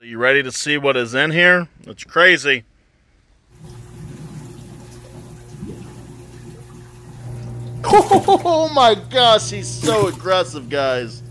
Are you ready to see what is in here? It's crazy. Oh my gosh, he's so aggressive, guys.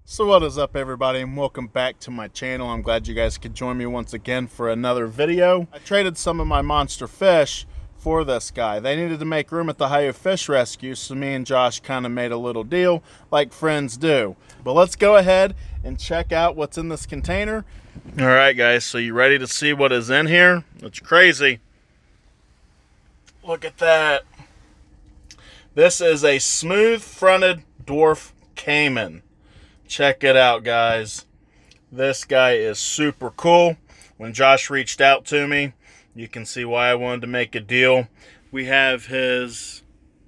So what is up, everybody, and welcome back to my channel. I'm glad you guys could join me once again for another video. I traded some of my monster fish for this guy. They needed to make room at the Ohio Fish Rescue, so me and Josh kind of made a little deal like friends do. But let's go ahead and check out what's in this container. All right, guys, so you ready to see what is in here? It's crazy. Look at that. This is a smooth-fronted dwarf Caiman. Check it out, guys. This guy is super cool. When Josh reached out to me, you can see why I wanted to make a deal. We have his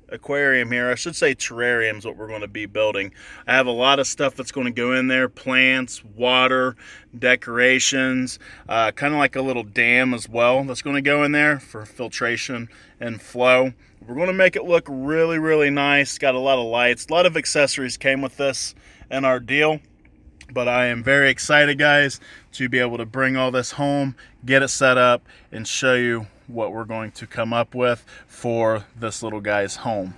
aquarium here. I should say terrarium is what we're going to be building. I have a lot of stuff that's going to go in there. Plants, water, decorations, kind of like a little dam as well that's going to go in there for filtration and flow. We're going to make it look really, really nice. Got a lot of lights. A lot of accessories came with this and our deal, but I am very excited, guys, to be able to bring all this home, get it set up, and show you what we're going to come up with for this little guy's home.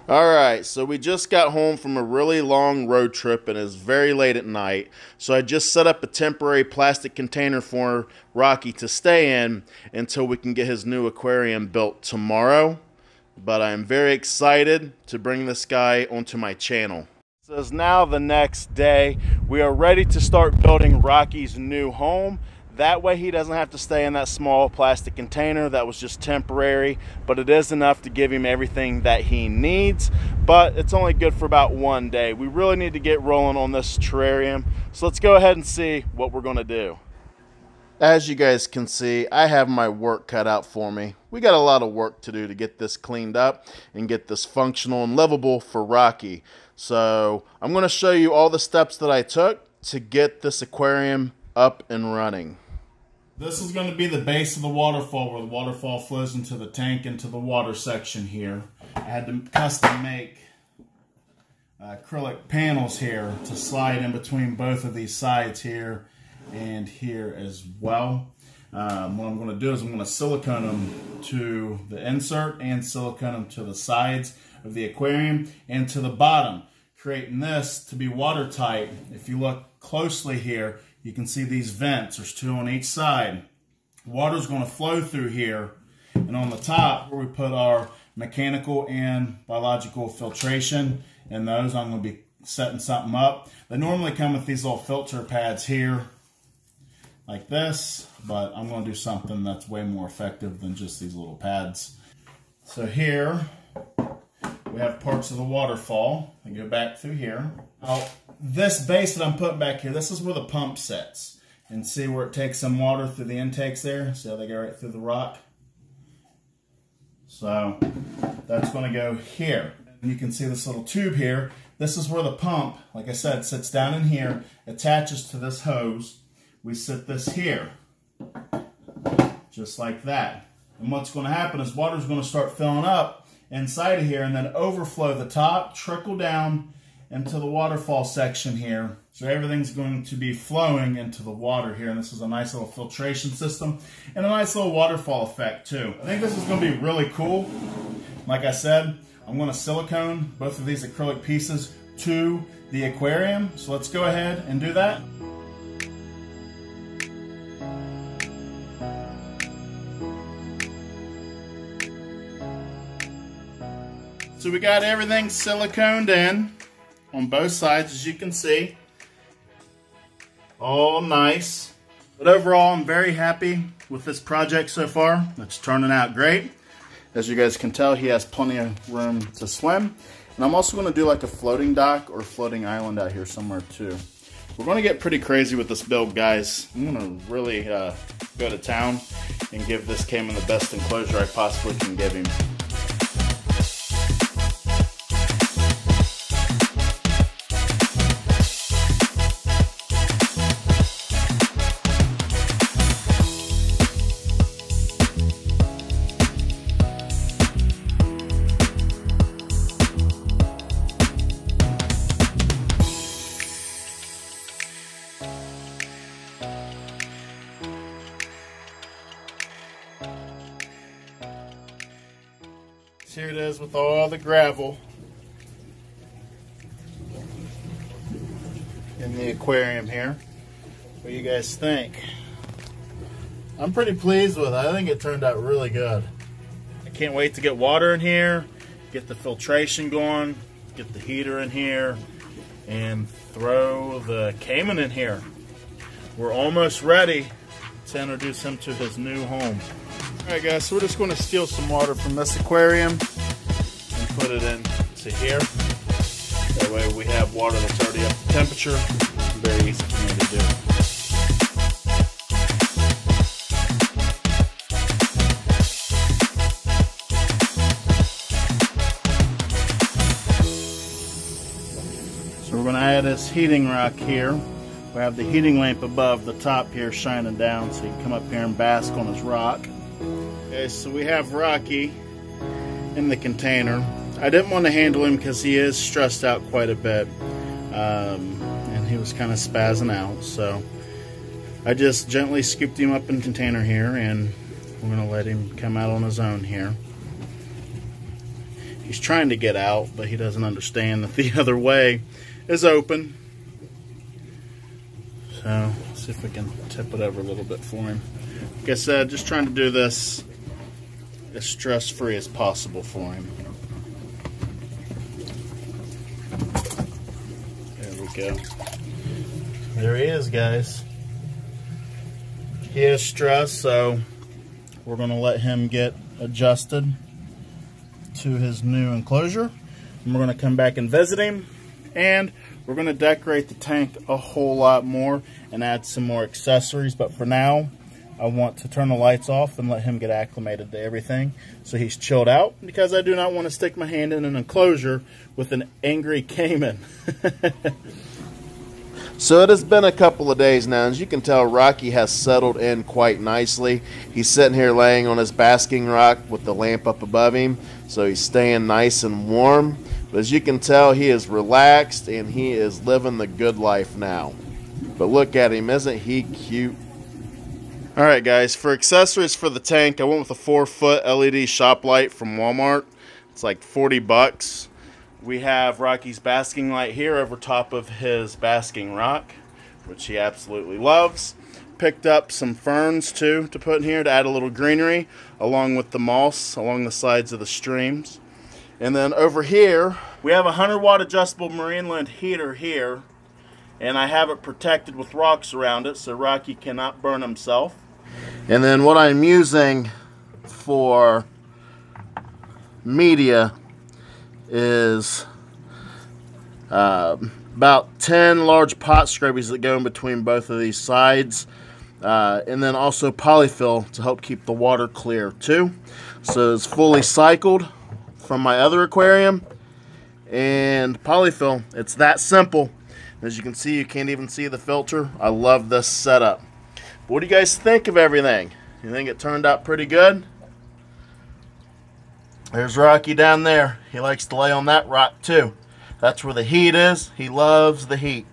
All right, so we just got home from a really long road trip and it's very late at night, so I just set up a temporary plastic container for Rocky to stay in until we can get his new aquarium built tomorrow. But I am very excited to bring this guy onto my channel. It is now the next day. We are ready to start building Rocky's new home. That way he doesn't have to stay in that small plastic container that was just temporary, but it is enough to give him everything that he needs. But it's only good for about one day. We really need to get rolling on this terrarium. So let's go ahead and see what we're going to do. As you guys can see, I have my work cut out for me. We got a lot of work to do to get this cleaned up and get this functional and livable for Rocky. So I'm going to show you all the steps that I took to get this aquarium up and running. This is going to be the base of the waterfall, where the waterfall flows into the tank, into the water section here. I had to custom make acrylic panels here to slide in between both of these sides here and here as well. What I'm going to do is I'm going to silicone them to the insert and silicone them to the sides of the aquarium and to the bottom, creating this to be watertight. If you look closely here, you can see these vents. There's two on each side. Water's going to flow through here, and on the top where we put our mechanical and biological filtration, and those I'm going to be setting something up. They normally come with these little filter pads here like this, but I'm going to do something that's way more effective than just these little pads. So here we have parts of the waterfall. I go back through here. Now, this base that I'm putting back here, this is where the pump sits. And see where it takes some water through the intakes there? See how they go right through the rock? So that's going to go here. And you can see this little tube here. This is where the pump, like I said, sits down in here, attaches to this hose. We sit this here, just like that. And what's going to happen is water's going to start filling up inside of here and then overflow the top, trickle down into the waterfall section here. So everything's going to be flowing into the water here. And this is a nice little filtration system and a nice little waterfall effect too. I think this is going to be really cool. Like I said, I'm going to silicone both of these acrylic pieces to the aquarium. So let's go ahead and do that. So we got everything siliconed in on both sides, as you can see. All nice. But overall, I'm very happy with this project so far. It's turning out great. As you guys can tell, he has plenty of room to swim. And I'm also going to do like a floating dock or floating island out here somewhere too. We're going to get pretty crazy with this build, guys. I'm going to really go to town and give this Caiman the best enclosure I possibly can give him. Here it is with all the gravel in the aquarium here. What do you guys think? I'm pretty pleased with it. I think it turned out really good. I can't wait to get water in here, get the filtration going, get the heater in here, and throw the Caiman in here. We're almost ready to introduce him to his new home. Alright guys, so we're just going to steal some water from this aquarium and put it into here. That way we have water that's already up to temperature. Very easy for me to do. So we're going to add this heating rock here. We have the heating lamp above the top here shining down so you can come up here and bask on his rock. Okay, so we have Rocky in the container. I didn't want to handle him because he is stressed out quite a bit. And he was kind of spazzing out. So I just gently scooped him up in the container here, and we're going to let him come out on his own here. He's trying to get out, but he doesn't understand that the other way is open. So let's see if we can tip it over a little bit for him. Like I said, just trying to do this as stress-free as possible for him. There we go. There he is, guys. He is stressed, so we're going to let him get adjusted to his new enclosure. And we're going to come back and visit him, and we're going to decorate the tank a whole lot more and add some more accessories. But for now, I want to turn the lights off and let him get acclimated to everything so he's chilled out, because I do not want to stick my hand in an enclosure with an angry Caiman. So it has been a couple of days now. As you can tell, Rocky has settled in quite nicely. He's sitting here laying on his basking rock with the lamp up above him, so he's staying nice and warm. But as you can tell, he is relaxed and he is living the good life now. But look at him, isn't he cute? Alright guys, for accessories for the tank, I went with a 4-foot LED shop light from Walmart. It's like 40 bucks. We have Rocky's basking light here over top of his basking rock, which he absolutely loves. Picked up some ferns too to put in here to add a little greenery, along with the moss along the sides of the streams. And then over here, we have a 100-watt adjustable Marineland heater here, and I have it protected with rocks around it so Rocky cannot burn himself. And then what I'm using for media is about 10 large pot scrubbies that go in between both of these sides, and then also polyfill to help keep the water clear too. So it's fully cycled from my other aquarium, and polyfill. It's that simple. As you can see, you can't even see the filter. I love this setup. But what do you guys think of everything? You think it turned out pretty good? There's Rocky down there. He likes to lay on that rock too. That's where the heat is. He loves the heat.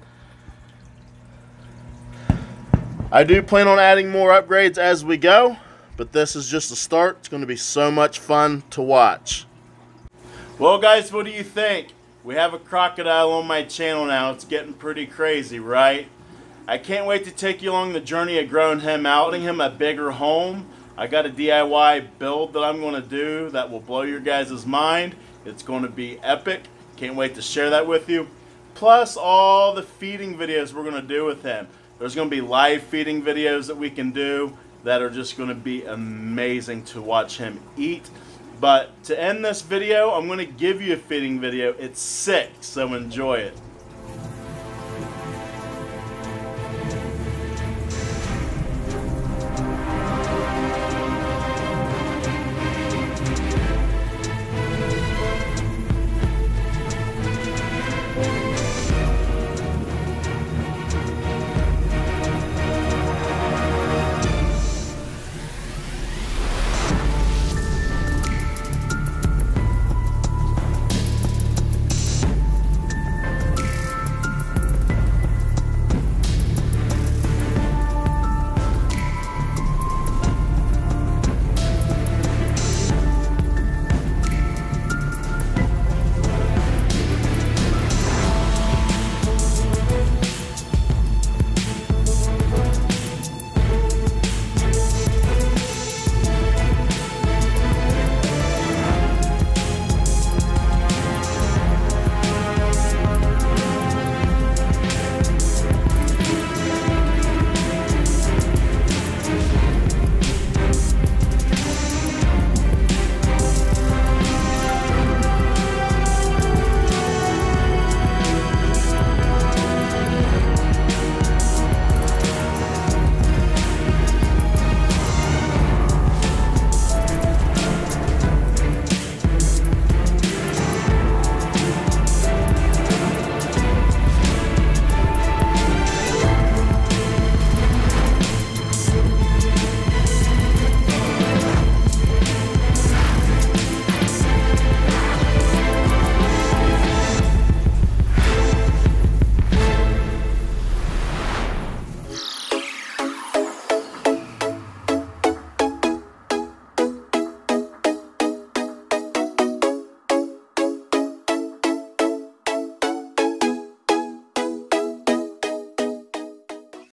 I do plan on adding more upgrades as we go, but this is just a start. It's going to be so much fun to watch. Well guys, what do you think? We have a crocodile on my channel now. It's getting pretty crazy, right? I can't wait to take you along the journey of growing him out, getting him a bigger home. I got a DIY build that I'm going to do that will blow your guys' mind. It's going to be epic. Can't wait to share that with you. Plus all the feeding videos we're going to do with him. There's going to be live feeding videos that we can do that are just going to be amazing to watch him eat. But to end this video, I'm going to give you a feeding video. It's sick, so enjoy it.